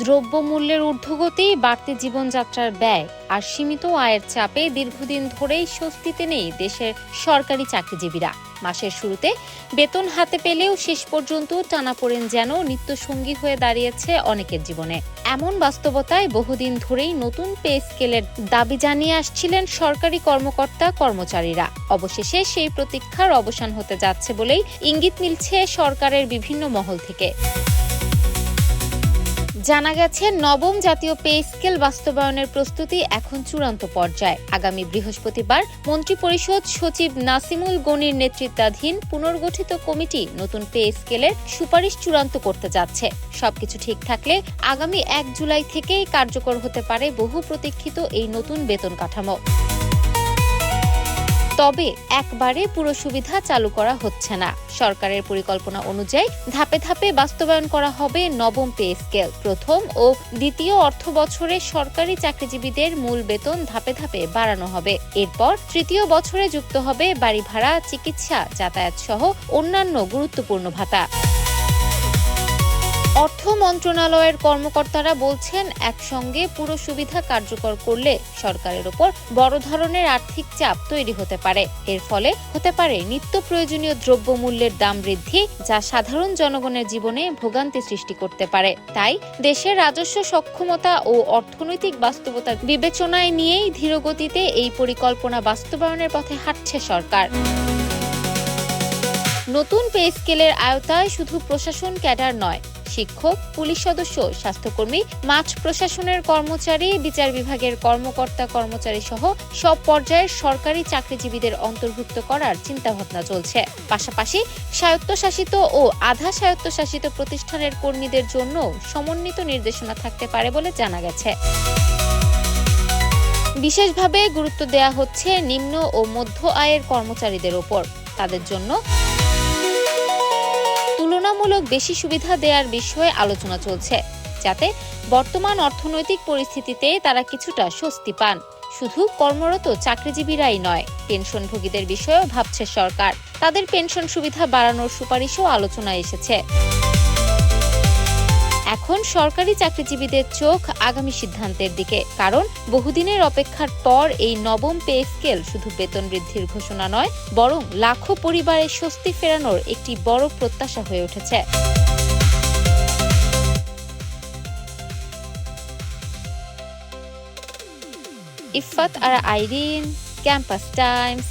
দ্রব্যমূল্যের ঊর্ধ্বগতি, বাড়তি জীবনযাত্রার ব্যয় আর সীমিত আয়ের চাপে দীর্ঘদিন ধরেই স্বস্তিতে নেই দেশের সরকারি চাকরিজীবীরা। মাসের শুরুতে বেতন হাতে পেলেও শেষ পর্যন্ত টানাপোড়েন যেন নিত্যসঙ্গী হয়ে দাঁড়িয়েছে অনেকের জীবনে। এমন বাস্তবতায় বহুদিন ধরেই নতুন পে স্কেলের দাবি জানিয়ে আসছিলেন সরকারি কর্মকর্তা কর্মচারীরা। অবশেষে সেই প্রতীক্ষার অবসান হতে যাচ্ছে বলেই ইঙ্গিত মিলছে সরকারের বিভিন্ন মহল থেকে। জানা গেছে, নবম জাতীয় পে স্কেল বাস্তবায়নের প্রস্তুতি এখন চূড়ান্ত পর্যায়ে। আগামী বৃহস্পতিবার মন্ত্রিপরিষদ সচিব নাসিমুল গনির নেতৃত্বাধীন পুনর্গঠিত কমিটি নতুন পে স্কেলের সুপারিশ চূড়ান্ত করতে যাচ্ছে। সবকিছু ঠিক থাকলে আগামী ১ জুলাই থেকেই কার্যকর হতে পারে বহু প্রতীক্ষিত এই নতুন বেতন কাঠামো। তবে একবারে পুরো সুবিধা চালু করা হচ্ছে না। সরকারের পরিকল্পনা অনুযায়ী ধাপে ধাপে বাস্তবায়ন করা হবে নবম পে স্কেল। প্রথম ও দ্বিতীয় অর্থবছরে সরকারি চাকরিজীবীদের মূল বেতন ধাপে ধাপে বাড়ানো হবে। এরপর তৃতীয় বছরে যুক্ত হবে বাড়ি ভাড়া, চিকিৎসা, যাতায়াত সহ অন্যান্য গুরুত্বপূর্ণ ভাতা। অর্থ মন্ত্রণালয়ের কর্মকর্তারা বলছেন, একসঙ্গে পুরো সুবিধা কার্যকর করলে সরকারের ওপর বড় ধরনের আর্থিক চাপ তৈরি হতে পারে। এর ফলে হতে পারে নিত্য প্রয়োজনীয় দ্রব্যমূল্যের দাম বৃদ্ধি, যা সাধারণ জনগণের জীবনে ভোগান্তি সৃষ্টি করতে পারে। তাই দেশের রাজস্ব সক্ষমতা ও অর্থনৈতিক বাস্তবতা বিবেচনায় নিয়েই ধীরগতিতে এই পরিকল্পনা বাস্তবায়নের পথে হাঁটছে সরকার। নতুন পে স্কেলের আওতায় শুধু প্রশাসন ক্যাডার নয়, শিক্ষক, পুলিশ সদস্য, স্বাস্থ্যকর্মী, মাঠ প্রশাসনের কর্মচারী, বিচার বিভাগের কর্মকর্তা কর্মচারী সহ সব পর্যায়ের সরকারি চাকরিজীবীদের অন্তর্ভুক্ত করার চিন্তাভাবনা চলছে। পাশাপাশি স্বায়ত্তশাসিত ও আধা স্বায়ত্তশাসিত প্রতিষ্ঠানের কর্মীদের জন্য সমন্বিত নির্দেশনা থাকতে পারে বলে জানা গেছে। বিশেষভাবে গুরুত্ব দেওয়া হচ্ছে নিম্ন ও মধ্য আয়ের কর্মচারীদের ওপর। তাদের জন্য তুলনামূলক বেশি সুবিধা দেওয়ার বিষয়ে আলোচনা চলছে, যাতে বর্তমান অর্থনৈতিক পরিস্থিতিতে তারা কিছুটা স্বস্তি পান। শুধু কর্মরত চাকরিজীবীরাই নয়, পেনশনভোগীদের বিষয়েও ভাবছে সরকার। তাদের পেনশন সুবিধা বাড়ানোর সুপারিশও আলোচনায় এসেছে। এখন সরকারি চাকরিজীবীদের চোখ আগামী সিদ্ধান্তের দিকে, কারণ বহুদিনের অপেক্ষার পর এই নবম পে স্কেল শুধু বেতন বৃদ্ধির ঘোষণা নয়, বরং লাখো পরিবারের স্বস্তি ফেরানোর একটি বড় প্রত্যাশা হয়ে উঠেছে। ইফফাত আরা আইরিন, ক্যাম্পাস টাইমস।